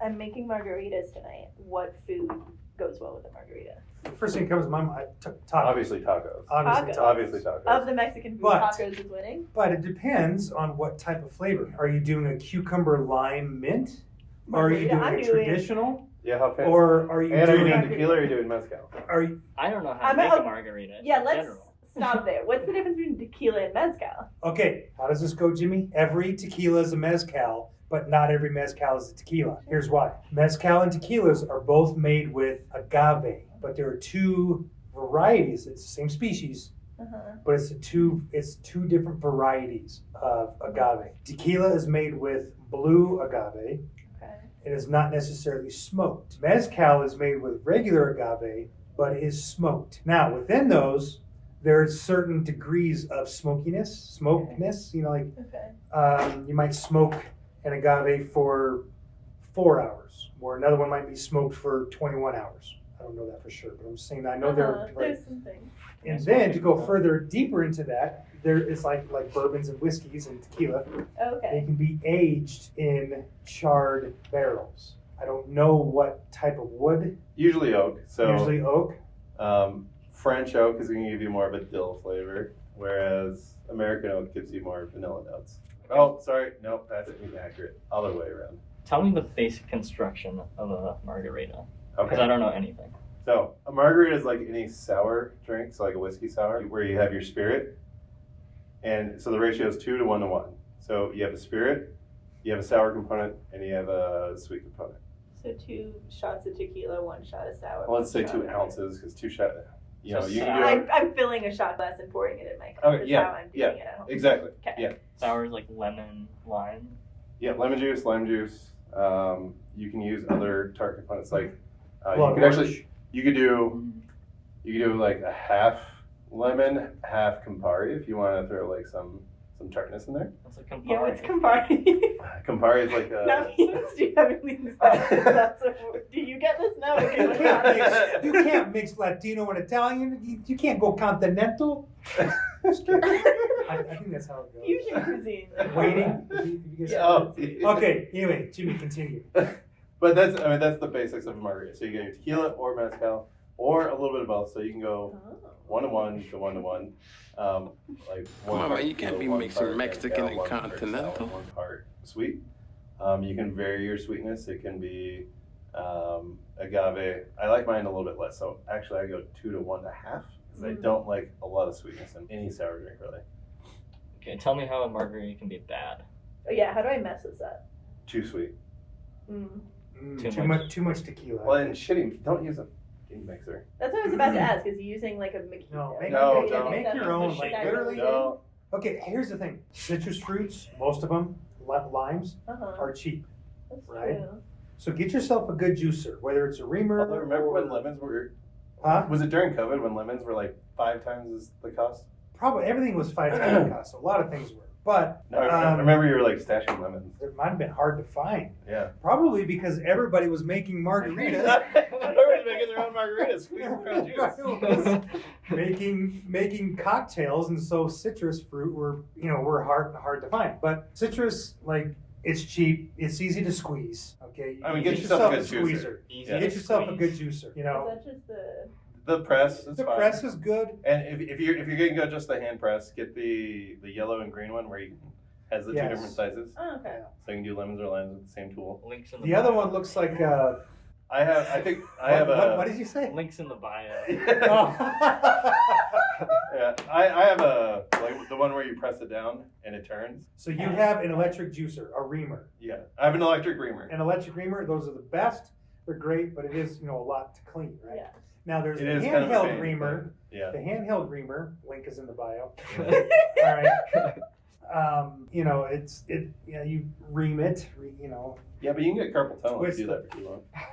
I'm making margaritas tonight. What food goes well with a margarita? The first thing that comes to my mind, tacos. Obviously tacos. Obviously tacos. Of the Mexican food, tacos is winning. But it depends on what type of flavor. Are you doing a cucumber lime mint? Or are you doing a traditional? Yeah, how fancy? Or are you doing tequila or are you doing mezcal? I don't know how to make a margarita. Yeah, let's general. stop there. What's the difference between tequila and mezcal? Okay, how does this go, Jimmy? Every tequila is a mezcal, but not every mezcal is a tequila. Here's why. Mezcal and tequilas are both made with agave, but there are two varieties. It's the same species, but it's two different varieties of agave. Tequila is made with blue agave. It is not necessarily smoked. Mezcal is made with regular agave, but is smoked. Now, within those, there's certain degrees of smokiness. You know, like you might smoke an agave for 4 hours, or another one might be smoked for 21 hours. I don't know that for sure, but I'm just saying that I know there's something. And then to go further deeper into that, there is like bourbons and whiskeys and tequila. They can be aged in charred barrels. I don't know what type of wood. Usually oak. Usually oak. French oak is going to give you more of a dill flavor, whereas American oak gives you more vanilla notes. Oh, sorry. Nope, that's inaccurate. Other way around. Tell me the basic construction of a margarita, because Okay. I don't know anything. So a margarita is like any sour drink, so like a whiskey sour, where you have your spirit. And so the ratio is 2 to 1 to 1. So you have a spirit, you have a sour component, and you have a sweet component. So 2 shots of tequila, 1 shot of sour. Well, let's say 2 ounces, because 2 shots, you know, you can do I'm filling a shot glass and pouring it in my cup. Okay, yeah, How I'm doing it at home. exactly. Okay. Yeah. Sour is like lemon, lime. Yeah, lemon juice, lime juice. You can use other tart components like you could do like a half lemon, half Campari if you want to throw like some tartness in there. What's a Campari? Yeah, what's Campari? Campari is like a. That means do you have anything that's a word? Do you get this now? You can't mix Latino and Italian. You can't go continental. I think that's how it goes. Fusion cuisine. Waiting. Okay. Anyway, Jimmy, continue. But that's the basics of a margarita. So you get your tequila or mezcal or a little bit of both. So you can go 1 to 1 to 1 to 1. Like come on, man, you can't be mixing Mexican and continental. Sour, 1 part sweet. You can vary your sweetness. It can be agave. I like mine a little bit less. So actually, I go 2 to 1.5 because I don't like a lot of sweetness in any sour drink really. Okay, tell me how a margarita can be bad. Oh yeah, how do I mess this up? Too sweet. Too much tequila. Well, and shitty. Don't use a mixer. That's what I was about to ask. Is using like a No, make your own. Like literally. No. Okay, here's the thing. Citrus fruits, most of them, limes, are cheap, That's right? True. So get yourself a good juicer, whether it's a reamer. Although, remember when lemons were? Huh? Was it during COVID when lemons were like 5 times the cost? Probably everything was 5 times the cost. So a lot of things were, but No, I remember you were like stashing lemons. it might have been hard to find. Yeah. Probably because everybody was making margaritas. Everybody's making their own margaritas. making cocktails, and so citrus fruit were hard to find. But citrus, like, it's cheap, it's easy to squeeze. Okay, I mean, get yourself a good squeezer. Yeah. Get yourself a good juicer. You know, Is that just the press. It's the fine. press is good. And if you're going to go just the hand press, get the yellow and green one where you has the 2 different sizes. Oh, okay. So you can do lemons or limes with the same tool. Links in The other one looks like. What did you say? Links in the bio. Yeah, I have like the one where you press it down and it turns. So you have an electric juicer, a reamer. Yeah, I have an electric reamer. An electric reamer, those are the best. They're great, but it is a lot to clean, right? Yeah. Now there's It the is kind of a handheld pain, reamer. Yeah. The handheld reamer, link is in the bio. Yeah. All right. You ream it, Yeah, but you can get carpal tunnel if Twist you do that for too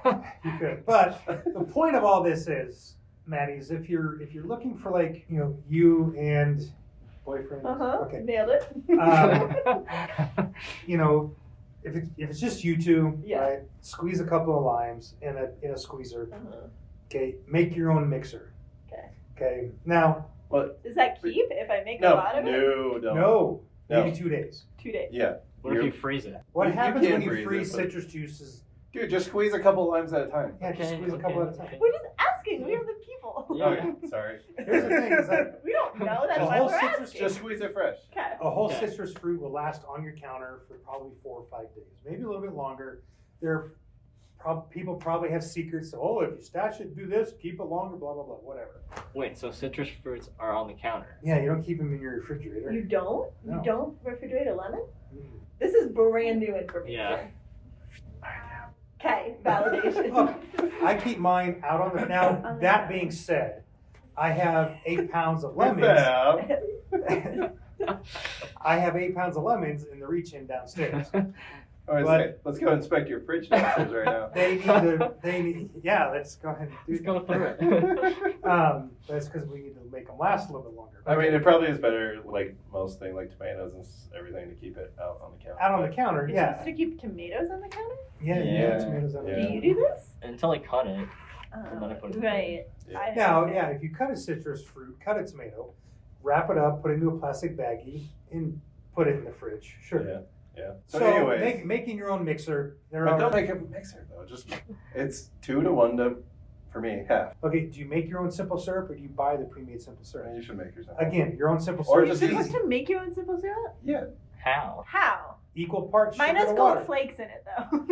long. You could. But the point of all this is, Maddie, is if you're looking for like, you and boyfriend. Okay. Nailed it. If it's just you two, Yeah. right? Squeeze a couple of limes in a squeezer. Okay, make your own mixer. Okay. Now, Does that keep if I make a No, lot of it? no, maybe No. 2 days. 2 days. Yeah. What if you freeze it? What You happens can when you freeze freeze it, but- citrus juices? Dude, just squeeze a couple limes at a time. Yeah, just squeeze a couple at a time. We're just asking. We are the people. Yeah. Okay, sorry. Here's the thing: is that We don't know. That's The why whole we're citrus asking. Just squeeze it fresh. Okay. a whole Okay. citrus fruit will last on your counter for probably 4 or 5 days, maybe a little bit longer. People probably have secrets. Oh, if you stash it, do this, keep it longer, blah blah blah, whatever. Wait, so citrus fruits are on the counter? Yeah, you don't keep them in your refrigerator. You don't? No. You don't refrigerate a lemon? Mm. This is brand new information. Yeah. Okay, validation. Look, I keep mine out on the. Now, that being said, I have 8 pounds of lemons. Yeah. I have 8 pounds of lemons in the reach-in downstairs. All right, But- let's go inspect your fridge downstairs right now. They need. Yeah, let's go ahead and do Let's go through it. That's because we need to make them last a little bit longer. I mean, it probably is better, like most things, like tomatoes and everything, to keep it out on the counter. Out on the counter, You're yeah. supposed to keep tomatoes on the counter? Yeah, Yeah. tomatoes on the Yeah. Do counter. you do this? Until I cut it. And then I put it in the Right. Yeah. I- Now, okay. yeah, if you cut a citrus fruit, cut a tomato, wrap it up, put it into a plastic baggie, and put it in the fridge. Sure. Yeah. Yeah. So, anyways, making your own mixer. There but are. don't make a mixer though. Just it's 2 to 1 to, for me, half. Okay, do you make your own simple syrup or do you buy the pre-made simple And syrup? you should make yours. Again, your own simple Or syrup. You're just supposed to make your own simple syrup? Yeah. How? How? Equal parts Mine sugar has to gold water. flakes in it though.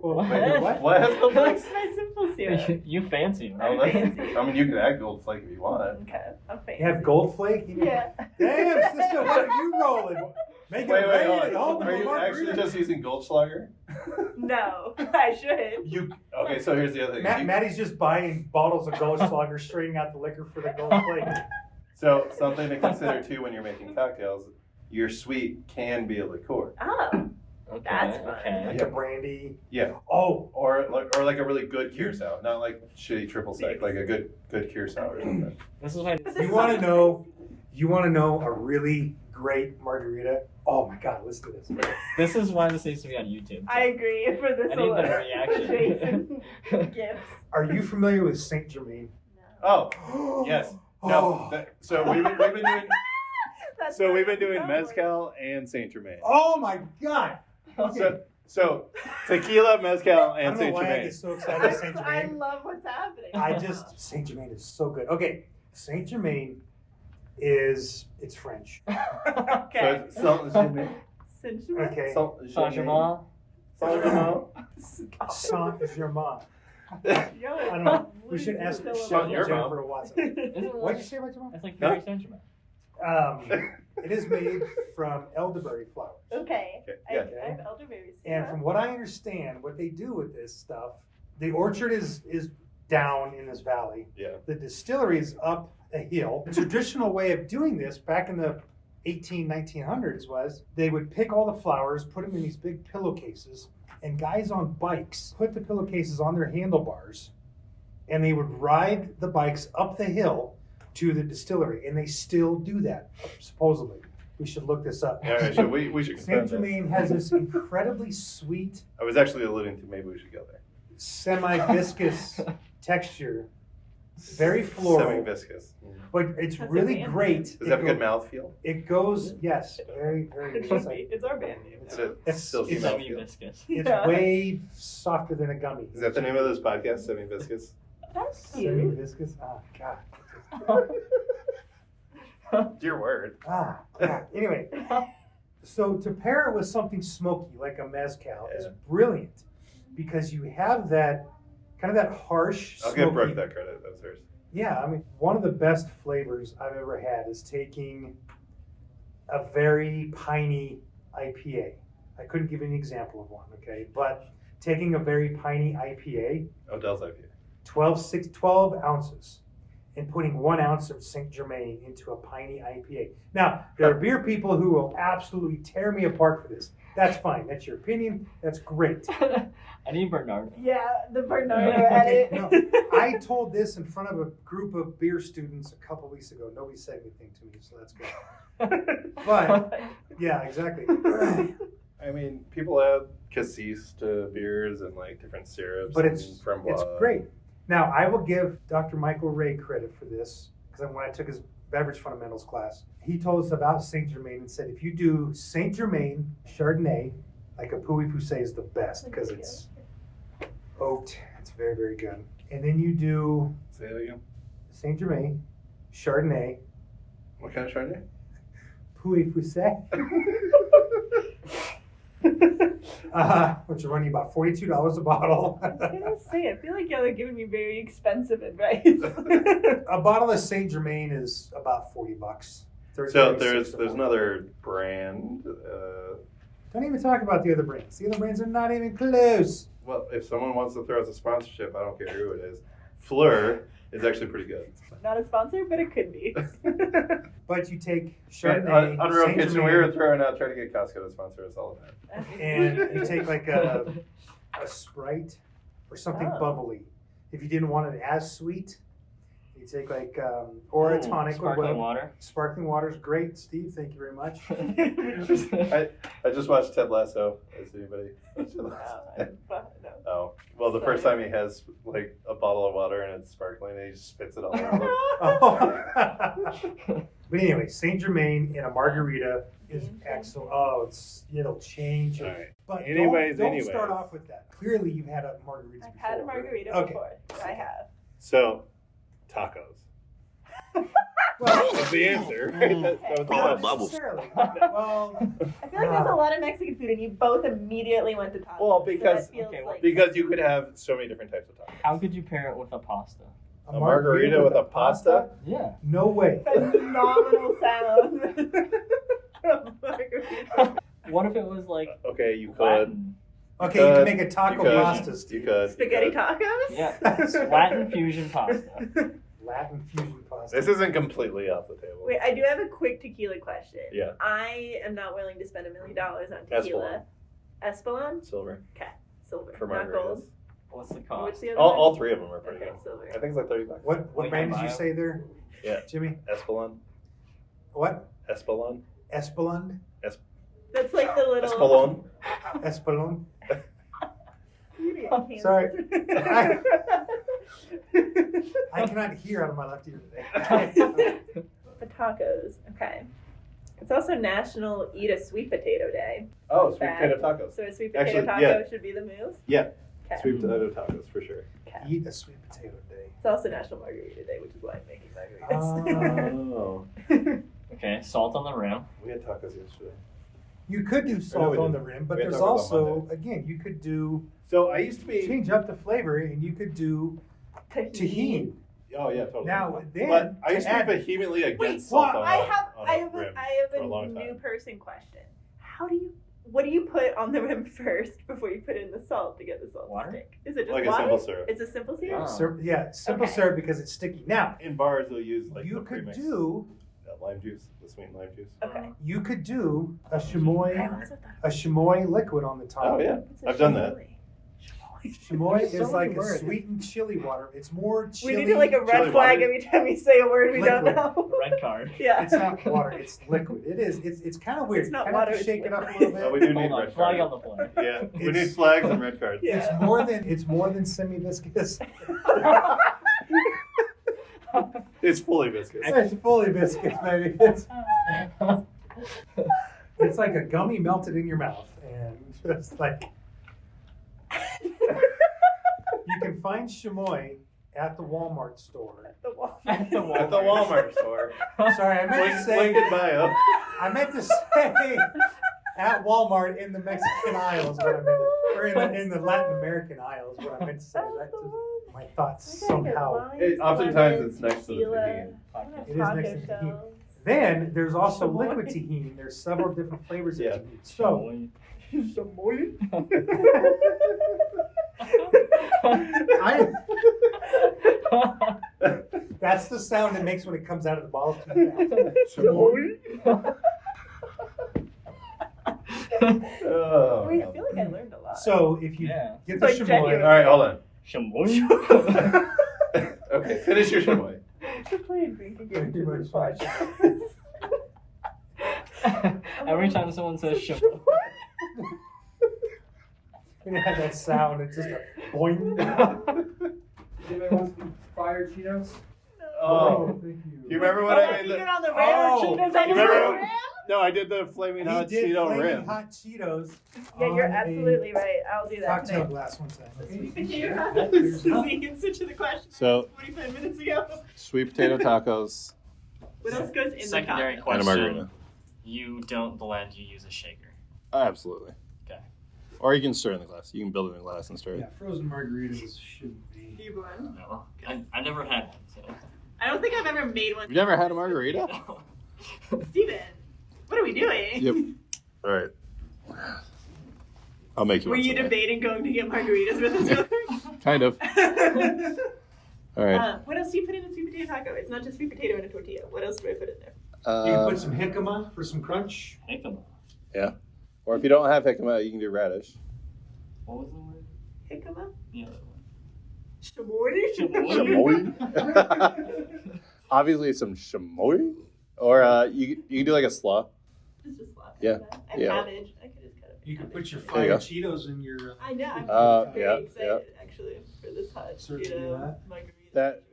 Well, What? wait, what? What has gold That's flakes? my simple syrup. You fancy, Oh, right? fancy. I mean, you can add gold flake if you want. Okay, I'm fancy. You have gold flake? Yeah. Damn, sister, what are you rolling? Make it Wait, rain hold at home on. in Are a you actually margarita? just using Goldschlager? No, I should. You okay? So here's the other thing. Maddie's just buying bottles of Goldschlager, straightening out the liquor for the gold flake. So something to consider too when you're making cocktails. Your sweet can be a liqueur. Oh, Okay, That's fun. okay. Like a brandy. Yeah. Oh, Or like a really good curacao, not like shitty triple sec, like a good curacao or something. This is why. But this you is want to something know? You want to know a really great margarita? Oh my God, listen to this. This is why this needs to be on YouTube. I agree for this I need alone. the reaction. Jason gifts. Are you familiar with Saint Germain? Oh, yes. No. Oh. So we've been doing. That's So what we've been it doing sounds like. mezcal and Saint Germain. Oh my God. Okay. So tequila, mezcal, I and don't know Saint why I Germain. get so excited about Saint I Germain. love what's happening. Saint Germain is so good. Okay, Saint Germain it's French. Okay. So Saint Sensual. Okay, Saint-Germain. Germain. Saint Germain. Yo, I don't know. We should ask Saint Jennifer Germain. Watson. Isn't it What'd you say about Germain? It's like No. Paris Saint-Germain. It is made from elderberry flowers. Okay. Okay, I yeah. have elderberries. And from what I understand, what they do with this stuff, the orchard is down in this valley. Yeah. The distillery is up a hill. The traditional way of doing this back in the 1900s was they would pick all the flowers, put them in these big pillowcases, and guys on bikes put the pillowcases on their handlebars, and they would ride the bikes up the hill to the distillery, and they still do that, supposedly. We should look this up. All right, so we should confirm Saint this. Germain has this incredibly sweet, I was actually alluding to maybe we should go there. semi-viscous texture, very floral, Semi-viscous. but it's That's really a band great. Does that have a good mouthfeel? It goes, yes, very, very. It should be. It's our band name. It's a It's- silky it's- mouthfeel. Semi-viscous. It's Yeah. way softer than a gummy. Is that the name of this podcast? Semi-viscous? That's cute. Semi-viscous? Oh, God. Your word. Ah, God. Anyway, so to pair it with something smoky like a mezcal is Yeah. brilliant because you have that kind of that harsh, I'll give smoky. Brooke that credit. That was hers. Yeah, I mean, one of the best flavors I've ever had is taking a very piney IPA. I couldn't give you an example of one, okay? But taking a very piney IPA, Odell's IPA. 12 ounces, and putting 1 ounce of Saint Germain into a piney IPA. Now, there are beer people who will absolutely tear me apart for this. That's fine. That's your opinion. That's great. I need Bernardo. Yeah, the Bernardo Okay, edit. no, I told this in front of a group of beer students a couple weeks ago. Nobody said anything to me, so that's good. But, yeah, exactly. I mean, people add cassis to beers and like different syrups. But and it's framboise. great. Now, I will give Dr. Michael Ray credit for this, because when I took his beverage fundamentals class, he told us about Saint Germain and said if you do Saint Germain Chardonnay, like a Pouilly Poussey is the best because it's oat. It's very, very good. And then you do Say it again. Saint Germain, Chardonnay, What kind of Chardonnay? Pouilly Foussé, which are running about $42 a bottle. I was gonna say, I feel like y'all are giving me very expensive advice. A bottle of Saint Germain is about $40. So there's another brand. Don't even talk about the other brands. The other brands are not even close. Well, if someone wants to throw us a sponsorship, I don't care who it is. Fleur is actually pretty good. Not a sponsor, but it could be. But you take And Chardonnay, on Real Saint Kitchen, we Germain, were trying to get Costco to sponsor us all of that. and you take like a Sprite or something Oh. bubbly. If you didn't want it as sweet, you take like or a tonic or Sparkling whatever. water. Sparkling water is great, Steve. Thank you very much. I just watched Ted Lasso. Has anybody watched Ted Lasso? No. Oh, well, the first time he has like a bottle of water and it's sparkling and he just spits it all over. Oh. But anyway, Saint Germain in a margarita is excellent. Oh, it'll change. All right. But Anyways, don't start off with that. Clearly, you've had a margarita I've before. had a margarita Okay. before. I have. So, tacos. Well, That's the answer. That was the not bubbles. necessarily. Well, I feel like there's a lot of Mexican food, and you both immediately went to tacos. Well, So because- that feels okay, like Because you could have so many different types of tacos. How could you pair it with a pasta? A margarita with a pasta? Yeah. No way. phenomenal sound. Margarita. What if it was like Okay, you could. Latin? Okay, you can make a taco could. pasta, You Steve. could. Spaghetti tacos. Yeah. Latin fusion pasta. Latin fusion pasta. This isn't completely off the table. Wait, I do have a quick tequila question. Yeah. I am not willing to spend $1 million on tequila. Espolon? Silver Silver. for not margaritas. gold. What's the What's cost? the other All one? three of them are pretty Okay, good. silver. I think it's like $30. What Like brand did you bio? say there? Yeah. Jimmy? Espolon. What? Espolon. Espelon? That's like the little. Espolon. Espelon? You can't- Sorry. I cannot hear out of my left ear today. The tacos. Okay. It's also National Eat a Sweet Potato Day. Oh, sweet Bad. potato tacos. So a sweet potato Actually, taco yeah. should be the move. Yeah. Okay. Sweet potato tacos for sure. Okay. Eat a sweet potato day. It's also National Margarita Day, which is why I'm making margaritas. Oh. Okay, salt on the rim. We had tacos yesterday. You could do we salt on the didn't. rim, but We had there's tacos on also, again, you could do, So I used to be. change up the flavor and you could do tahini. Oh yeah, totally. Now, then, but I used to add- be vehemently against Wait, salt on I a, have on a I have rim I for a have long a new time. person question. What do you put on the rim first before you put in the salt to get the salt Water? to stick? Is it just Like a water? simple syrup. It's a simple syrup. Oh. Yeah, simple Okay. syrup because it's sticky. Now, In bars, they'll use like you the could premix, do lime juice, the sweet lime juice. Okay. a chamoy liquid on the top. Oh yeah, I've done that. Chamoy There's so is like many a words. sweetened chili water. It's more chili. We need like a red chili flag water. every time we say a word we don't Liquid. know. Red card. Yeah. It's not water. It's liquid. It is. It's kind of weird. It's not You kinda have water, to it's shake it up a liquid. little bit. Oh, we do need Hold on, red flag cards. on the play. Yeah, we It's- need flags and red cards. Yeah. It's more than semi-viscous. It's fully viscous. It's fully viscous, baby. It's like a gummy melted in your mouth, and just like you can find chamoy at the Walmart store. The wall. At the Walmart store. Sorry, I meant to Link say. in bio. I meant to say at Walmart in the Mexican aisles, what I meant, or in the Latin American aisles, what I meant to say. That's just my thoughts somehow. Oftentimes it's next to the tahini. It is next to the tahini. Then there's also liquid tahini. There's several different flavors Yeah. of tahini. So that's the sound it makes when it comes out of the bottle. Oh, Wait, I feel like I learned a lot. So if you Yeah. get the Like chamoy, genuine. All right, hold on. Chamoy. Okay, finish your chamoy. We're playing drinking games Too in much this fun. podcast. Every time someone says chamoy. and it had that sound. It's just a boing. Anybody want some fire Cheetos? Oh, thank you remember when I made You the? get on the ram. Oh, Cheetos you on the remember- ram? No, I did the flaming He hot did Cheeto flaming rim. hot Cheetos. Yeah, you're on a absolutely right. I'll do that Cocktail today. glass one time. Sweet Okay. potato There's tacos. no- The answer to the question. So- 45 minutes ago. Sweet potato tacos What else goes in Secondary the taco? and a question. margarita. You don't blend, you use a shaker. Absolutely. Okay. Or you can stir in the glass. You can build it in the glass and stir it. Yeah, frozen margaritas shouldn't be. Do you blend? No. I've never had one, so. I don't think I've ever made one. You've never had a margarita? Steven, what are we doing? Yep. All right. I'll make you Were one you someday. debating going to get margaritas with us? Kind of. All right. What else do you put in a sweet potato taco? It's not just sweet potato and a tortilla. What else do I put in there? You can put some jicama for some crunch. Jicama. Yeah. Or if you don't have jicama, you can do radish. What was the word? Jicama? The other one. Chamoy? Chamoy? Obviously some chamoy. Or you can do like a slaw. It's just laughing Yeah, at that. And yeah. cabbage. I could just cut it. You can put your There you fried go. Cheetos in your. I know. I'm very yeah, excited actually for this hot Certainly Cheeto that. margarita That- situation.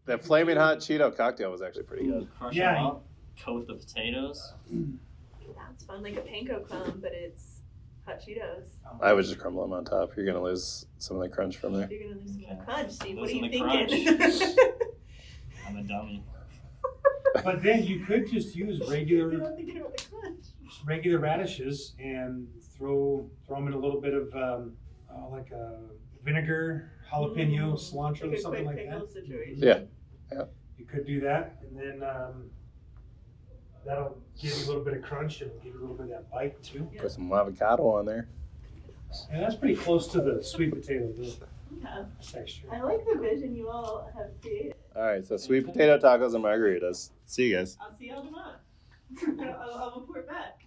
That flaming hot Cheeto cocktail was actually pretty good. Crush Yeah, them up, coat the potatoes. That's fun, like a panko crumb, but it's hot Cheetos. I would just crumble them on top. You're going to lose some of the crunch from there. You're gonna lose some Okay. crunch, Steve. What are Losing you the thinking? I'm a dummy. But then you could just use You're regular not thinking about the crunch. radishes and throw them in a little bit of like a vinegar, jalapeno, cilantro, Like a something quick like pickle that. situation. Yeah. You could do that, and then that'll give you a little bit of crunch and give you a little bit of that bite too. Yeah. Put some avocado on there. And that's pretty close to the sweet potato Yeah. texture. I like the vision you all have created. All right, so sweet potato tacos and margaritas. See you guys. I'll see y'all tomorrow. I'll report back.